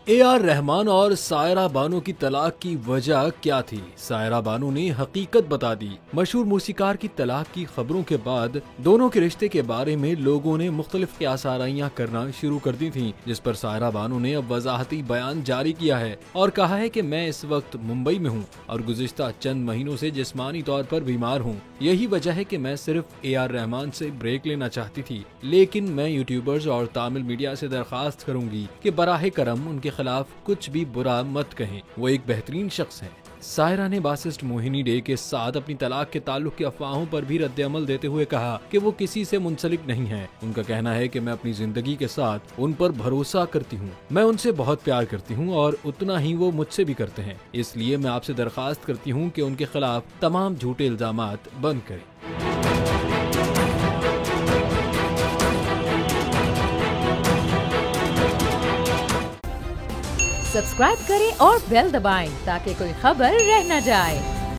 AR Rahman और सायरा बानो की तलाक की वजह क्या थी? सायरा बानो ने हकीकत बता दी। मशहूर मूसीकार की तलाक की खबरों के बाद दोनों के रिश्ते के बारे में लोगों ने मुख्तलिफ क़यासाराइयां करना शुरू कर दी थी, जिस पर सायरा बानो ने अब वजाहती बयान जारी किया है और कहा है कि मैं इस वक्त मुंबई में हूँ और गुज़िश्ता चंद महीनों से जिस्मानी तौर पर बीमार हूँ। यही वजह है कि मैं सिर्फ AR रहमान से ब्रेक लेना चाहती थी, लेकिन मैं यूट्यूबर्स और तामिल मीडिया से दरख्वास्त करूंगी कि बराह करम उनके खिलाफ कुछ भी बुरा मत कहें। वो एक बेहतरीन शख्स हैं। सायरा ने बासिस्ट मोहिनी डे के साथ अपनी तलाक के ताल्लुक की अफवाहों पर भी रद्द-ए-अमल देते हुए कहा कि वो किसी से मुंसलिक नहीं है। उनका कहना है कि मैं अपनी जिंदगी के साथ उन पर भरोसा करती हूँ, मैं उनसे बहुत प्यार करती हूँ और उतना ही वो मुझसे भी करते हैं। इसलिए मैं आपसे दरख्वास्त करती हूँ कि उनके खिलाफ तमाम झूठे इल्जामात बंद करें। सब्सक्राइब करें और बेल दबाएं ताकि कोई खबर रह न जाए।